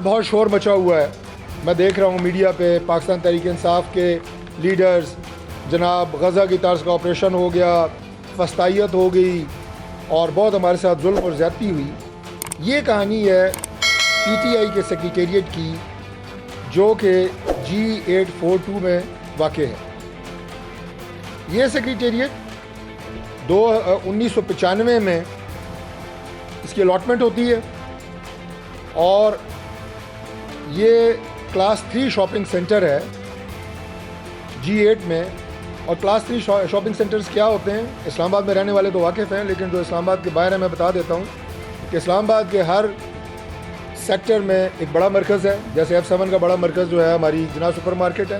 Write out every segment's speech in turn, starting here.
بہت شور مچا ہوا ہے. میں دیکھ رہا ہوں میڈیا پہ پاکستان تحریک انصاف کے لیڈرز جناب غزہ کی طرز کا آپریشن ہو گیا, فسطائیت ہو گئی اور بہت ہمارے ساتھ ظلم اور زیادتی ہوئی. یہ کہانی ہے پی ٹی آئی کے سیکریٹریٹ کی جو کہ G842 میں واقع ہے. یہ سیکریٹریٹ 1995 میں اس کی الاٹمنٹ ہوتی ہے اور یہ کلاس 3 شاپنگ سینٹر ہے G8 میں. اور کلاس 3 شاپنگ سینٹرز کیا ہوتے ہیں؟ اسلام آباد میں رہنے والے تو واقف ہیں, لیکن جو اسلام آباد کے باہر ہیں میں بتا دیتا ہوں کہ اسلام آباد کے ہر سیکٹر میں ایک بڑا مرکز ہے. جیسے F7 کا بڑا مرکز جو ہے ہماری جناح سپر مارکیٹ ہے,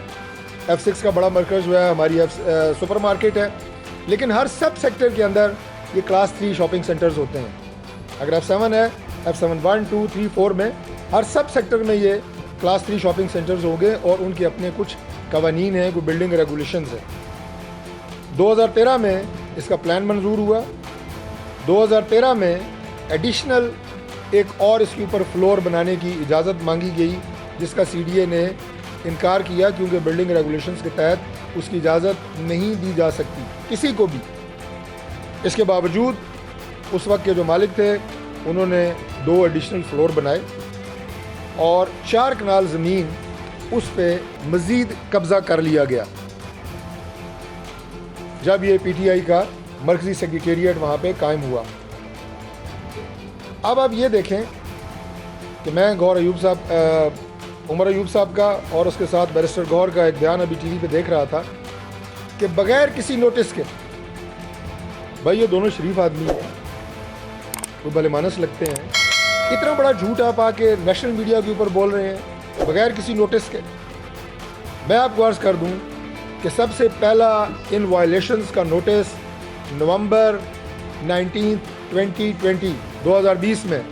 F6 کا بڑا مرکز جو ہے ہماری سپر مارکیٹ ہے, لیکن ہر سب سیکٹر کے اندر یہ کلاس 3 شاپنگ سینٹرز ہوتے ہیں. اگر F7 ہے, F7 1 2 3 4 میں ہر سب سیکٹر میں یہ کلاس 3 شاپنگ سینٹرز ہوں گے اور ان کے اپنے کچھ قوانین ہیں, کوئی بلڈنگ ریگولیشنز ہیں. 2013 میں اس کا پلان منظور ہوا. 2013 میں ایڈیشنل ایک اور اس کے اوپر فلور بنانے کی اجازت مانگی گئی, جس کا CDA نے انکار کیا کیونکہ بلڈنگ ریگولیشنز کے تحت اس کی اجازت نہیں دی جا سکتی کسی کو بھی. اس کے باوجود اس وقت کے جو مالک تھے انہوں نے 2 ایڈیشنل فلور بنائے اور 4 کنال زمین اس پہ مزید قبضہ کر لیا گیا جب یہ پی ٹی آئی کا مرکزی سیکریٹریٹ وہاں پہ قائم ہوا. اب آپ یہ دیکھیں کہ میں عمر ایوب صاحب کا اور اس کے ساتھ بیرسٹر گور کا ایک بیان ابھی ٹی وی پہ دیکھ رہا تھا کہ بغیر کسی نوٹس کے, بھائی یہ دونوں شریف آدمی ہیں, وہ بھلے مانس لگتے ہیں, اتنا بڑا جھوٹ آپ آ کے نیشنل میڈیا کے اوپر بول رہے ہیں بغیر کسی نوٹس کے. میں آپ کو عرض کر دوں کہ سب سے پہلا ان وائلیشنز کا نوٹس نومبر 19 2020 میں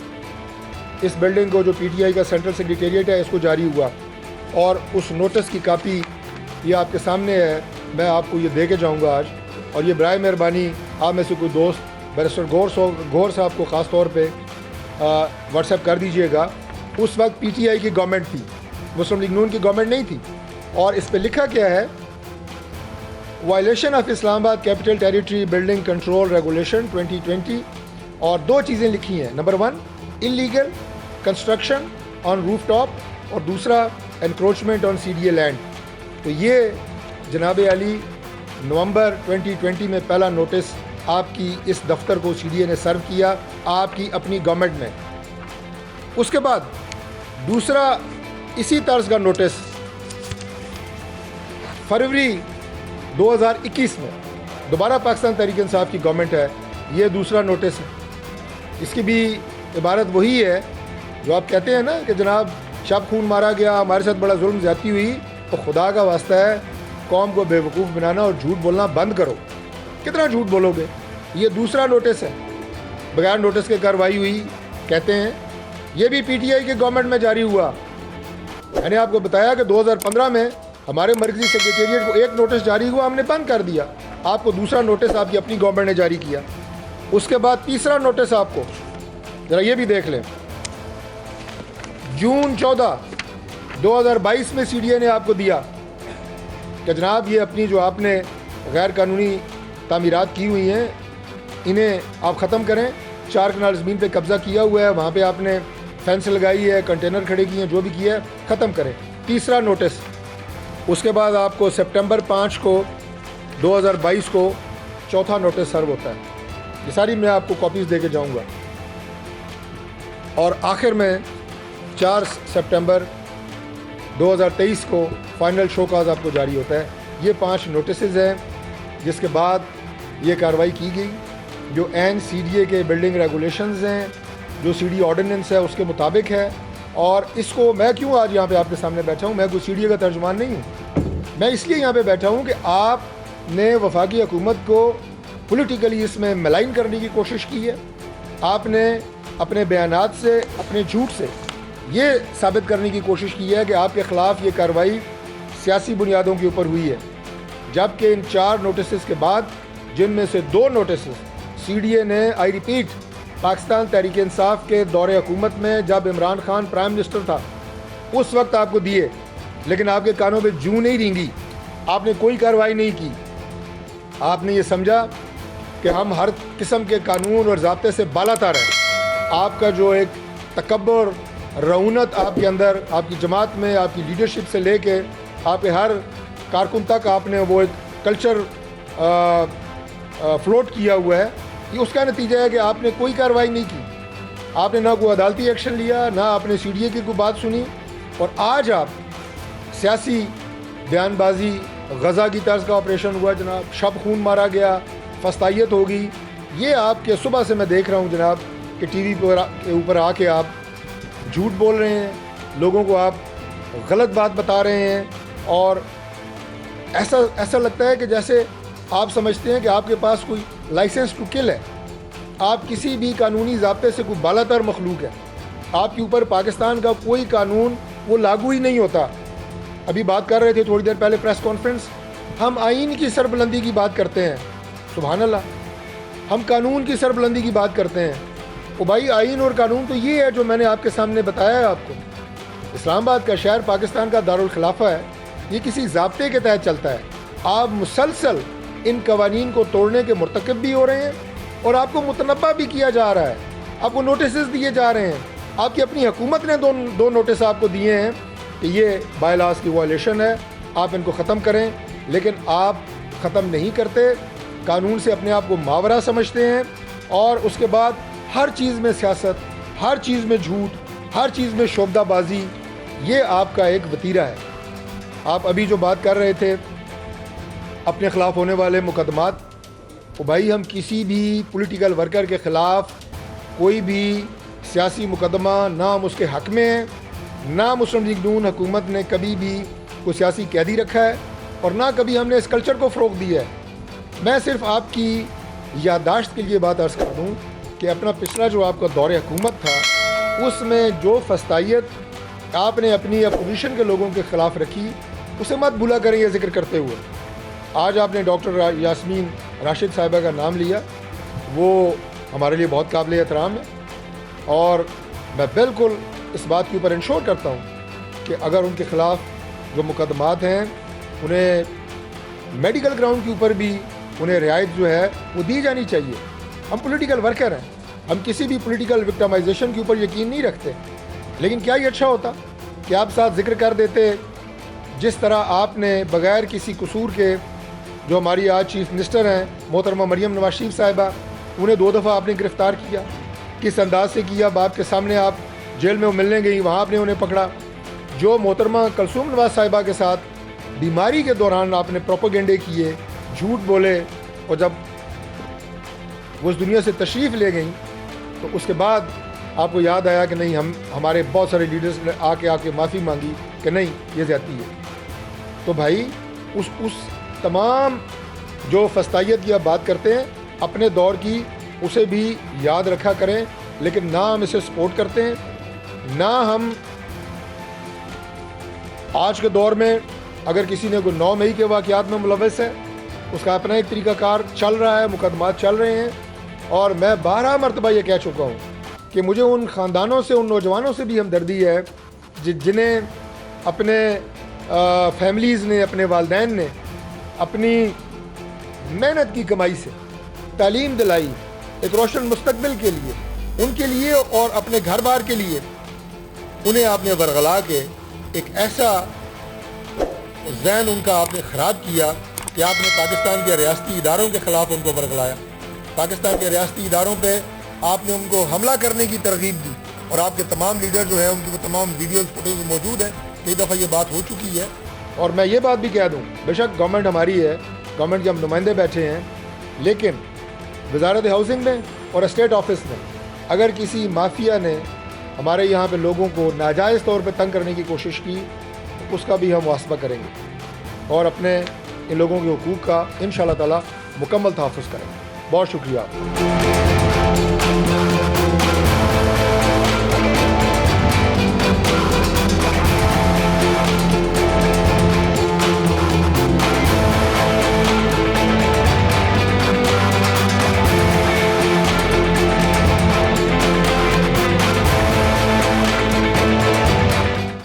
اس بلڈنگ کو جو پی ٹی آئی کا سینٹرل سیکریٹریٹ ہے اس کو جاری ہوا, اور اس نوٹس کی کاپی یہ آپ کے سامنے ہے. میں آپ کو یہ دے کے جاؤں گا آج, اور یہ برائے مہربانی آپ میں سے کوئی دوست بیرسٹر گور صاحب کو خاص طور پہ واٹس ایپ کر دیجئے گا. اس وقت پی ٹی آئی کی گورنمنٹ تھی, مسلم لیگ نون کی گورنمنٹ نہیں تھی, اور اس پہ لکھا کیا ہے, وائلیشن آف اسلام آباد capital territory building control regulation 2020, اور 2 چیزیں لکھی ہیں. نمبر 1 انلیگل کنسٹرکشن آن روف ٹاپ, اور دوسرا انکروچمنٹ آن CDA لینڈ. تو یہ جناب علی نومبر 2020 میں پہلا نوٹس آپ کی اس دفتر کو CDA نے سرو کیا آپ کی اپنی گورنمنٹ میں. اس کے بعد دوسرا اسی طرز کا نوٹس فروری 2021 میں دوبارہ پاکستان تحریک انصاف کی گورنمنٹ ہے, یہ دوسرا نوٹس ہے. اس کی بھی عبارت وہی ہے جو آپ کہتے ہیں نا کہ جناب شب خون مارا گیا, ہمارے ساتھ بڑا ظلم زیادتی ہوئی, تو خدا کا واسطہ ہے قوم کو بے وقوف بنانا اور جھوٹ بولنا بند کرو. کتنا جھوٹ بولو گے؟ یہ دوسرا نوٹس ہے, بغیر نوٹس کے کارروائی ہوئی کہتے ہیں. یہ بھی پی ٹی آئی کی گورنمنٹ میں جاری ہوا. میں نے آپ کو بتایا کہ 2015 میں ہمارے مرکزی سیکریٹریٹ کو ایک نوٹس جاری ہوا, ہم نے بند کر دیا. آپ کو دوسرا نوٹس آپ کی اپنی گورنمنٹ نے جاری کیا. اس کے بعد تیسرا نوٹس آپ کو ذرا یہ بھی دیکھ لیں, جون 14 2022 میں CDA نے آپ کو دیا کہ جناب یہ اپنی جو آپ نے غیر قانونی تعمیرات کی ہوئی ہیں انہیں آپ ختم کریں. 4 کنال زمین پہ قبضہ کیا ہوا ہے, وہاں پہ آپ نے فینس لگائی ہے, کنٹینر کھڑے کیے ہیں, جو بھی کیا ہے ختم کریں. تیسرا نوٹس. اس کے بعد آپ کو سپٹمبر 5 کو 2022 کو چوتھا نوٹس سرو ہوتا ہے. یہ ساری میں آپ کو کاپیز دے کے جاؤں گا, اور آخر میں 4 سپٹمبر 2023 کو فائنل شو کاز آپ کو جاری ہوتا ہے. یہ 5 نوٹسز ہیں جس کے بعد یہ کارروائی کی گئی جو عین CDA کے بلڈنگ ریگولیشنز ہیں, جو CD آرڈیننس ہے اس کے مطابق ہے. اور اس کو میں کیوں آج یہاں پہ آپ کے سامنے بیٹھا ہوں, میں کوئی CDA کا ترجمان نہیں ہوں. میں اس لیے یہاں پہ بیٹھا ہوں کہ آپ نے وفاقی حکومت کو پولیٹیکلی اس میں ملائن کرنے کی کوشش کی ہے. آپ نے اپنے بیانات سے, اپنے جھوٹ سے یہ ثابت کرنے کی کوشش کی ہے کہ آپ کے خلاف یہ کارروائی سیاسی بنیادوں کے اوپر ہوئی ہے, جبکہ ان 4 نوٹسز کے بعد, جن میں سے 2 نوٹسز CDA نے, آئی ریپیٹ, پاکستان تحریک انصاف کے دور حکومت میں جب عمران خان پرائم منسٹر تھا उस वक्त आपको दिए, लेकिन आपके कानों पे जूं नहीं रेंगी, आपने कोई कार्रवाई नहीं की। आपने ये समझा कि हम हर किस्म के कानून और ज़ाब्ते से बालातर हैं। आपका जो एक तकब्बुर, रऊनत आपके अंदर, आपकी जमात में, आपकी लीडरशिप से लेके आपके हर कारकुन तक आपने वो एक कल्चर फ्लोट किया हुआ है। ये उसका नतीजा है कि आपने कोई कार्रवाई नहीं की, आपने ना कोई अदालती एक्शन लिया, ना आपने CDA की कोई बात सुनी, और आज आप सियासी बयानबाजी, गज़ा की तर्ज का ऑपरेशन हुआ जनाब, शब खून मारा गया, फस्तायत होगी। ये आपके सुबह से मैं देख रहा हूँ जनाब कि TV के ऊपर आके आप झूठ बोल रहे हैं, लोगों को आप गलत बात बता रहे हैं, और ऐसा लगता है कि जैसे आप समझते हैं कि आपके पास कोई लाइसेंस टू किल है। आप किसी भी कानूनी ज़ाब्ते से कोई बालातर मखलूक है। आपके ऊपर पाकिस्तान का कोई कानून वो लागू ही नहीं होता। अभी बात कर रहे थे थोड़ी देर पहले प्रेस कॉन्फ्रेंस, हम आइन की सरबुलंदी की बात करते हैं, सुभान अल्लाह, हम कानून की सरबुलंदी की बात करते हैं। तो भाई आइन और कानून तो ये है जो मैंने आपके सामने बताया है आपको। इस्लामाबाद का शहर पाकिस्तान का दारुल खिलाफा है, ये किसी ज़ाब्ते के तहत चलता है। आप मुसलसल इन कवानीन को तोड़ने के मुर्तकब भी हो रहे हैं, और आपको मुतनब्बा भी किया जा रहा है, आपको नोटिस दिए जा रहे हैं। आपकी अपनी हुकूमत ने दो नोटिस आपको दिए हैं कि ये बायलास की वायलेशन है, आप इनको ख़त्म करें, लेकिन आप ख़त्म नहीं करते, कानून से अपने आप को मावरा समझते हैं, और उसके बाद हर चीज़ में सियासत, हर चीज़ में झूठ, हर चीज़ में शोबदाबाजी, ये आपका एक वतीरा है। आप अभी जो बात कर रहे थे अपने ख़िलाफ़ होने वाले मुकदमात, तो भाई हम किसी भी पॉलिटिकल वर्कर के ख़िलाफ़ कोई भी सियासी मुकदमा ना हम उसके हक़ में हैं, ना मुस्लिम लीग नून हुकूमत ने कभी भी कोई सियासी कैदी रखा है, और ना कभी हमने इस कल्चर को फ़रोग़ दिया है। मैं सिर्फ आपकी याददाश्त के लिए बात अर्ज़ कर दूँ कि अपना पिछला जो आपका दौरे हुकूमत था, उसमें जो फस्तायत आपने अपनी अपोजिशन के लोगों के ख़िलाफ़ रखी, उसे मत भूला करें ये ज़िक्र करते हुए। आज आपने डॉक्टर यास्मीन राशिद साहिबा का नाम लिया, वो हमारे लिए बहुत काबिल एहतराम है, और मैं बिल्कुल इस बात के ऊपर इंश्योर करता हूँ कि अगर उनके ख़िलाफ़ जो मुकदमात हैं उन्हें मेडिकल ग्राउंड के ऊपर भी उन्हें रियायत जो है वो दी जानी चाहिए। हम पॉलिटिकल वर्कर हैं, हम किसी भी पॉलिटिकल विक्टिमाइजेशन के ऊपर यकीन नहीं रखते, लेकिन क्या ये अच्छा होता कि आप साथ जिक्र कर देते जिस तरह आपने बग़ैर किसी कसूर के, जो हमारी आज चीफ मिनिस्टर हैं मोहतरमा मरियम नवाज शरीफ साहिबा, उन्हें 2 दफ़ा आपने गिरफ़्तार किया, किस अंदाज से किया, बाप के सामने आप जेल में वो मिलने गई, वहाँ आपने उन्हें पकड़ा। जो मोहतरमा कलसूम नवाज साहिबा के साथ बीमारी के दौरान आपने प्रोपेगेंडे किए, झूठ बोले, और जब वो उस दुनिया से तशरीफ़ ले गई तो उसके बाद आपको याद आया कि नहीं, हमारे बहुत सारे लीडर्स ने आके माफ़ी मांगी कि नहीं ये ज़्यादती है। तो भाई उस तमाम जो फस्तायत की आप बात करते हैं अपने दौर की, उसे भी याद रखा करें, लेकिन ना हम इसे सपोर्ट करते हैं, ना हम आज के दौर में अगर किसी ने कोई 9 मई के वाक़यात में मुलव्वस है, उसका अपना एक तरीक़ाकार चल रहा है, मुकदमात चल रहे हैं। और मैं 12 मरतबा ये कह चुका हूँ कि मुझे उन ख़ानदानों से, उन नौजवानों से भी हमदर्दी है जिन्हें अपने फैमिलीज़ ने, अपने वालिदैन ने अपनी मेहनत की कमाई से तालीम दिलाई एक रोशन मुस्तकबिल के लिए, उनके लिए और अपने घर बार के लिए, उन्हें आपने वरगला के एक ऐसा ज़हन उनका आपने ख़राब किया कि आपने पाकिस्तान के रियासती इदारों के ख़िलाफ़ उनको वरगलाया, पाकिस्तान के रियासती इदारों पे आपने उनको हमला करने की तरगीब दी, और आपके तमाम लीडर जो है उनकी वो तमाम वीडियोज़ फुटेज मौजूद है। कई दफ़ा ये बात हो चुकी है। और मैं ये बात भी कह दूँ, बेशक गवर्नमेंट हमारी है, गवर्नमेंट के हम नुमाइंदे बैठे हैं, लेकिन वजारत हाउसिंग में और स्टेट ऑफिस में अगर किसी माफिया ने हमारे यहाँ पे लोगों को नाजायज़ तौर पे तंग करने की कोशिश की तो उसका भी हम मुहासबा करेंगे और अपने इन लोगों के हुकूक का इंशाअल्लाह ताला मुकम्मल तहफ़्फ़ुज़ करेंगे। बहुत शुक्रिया।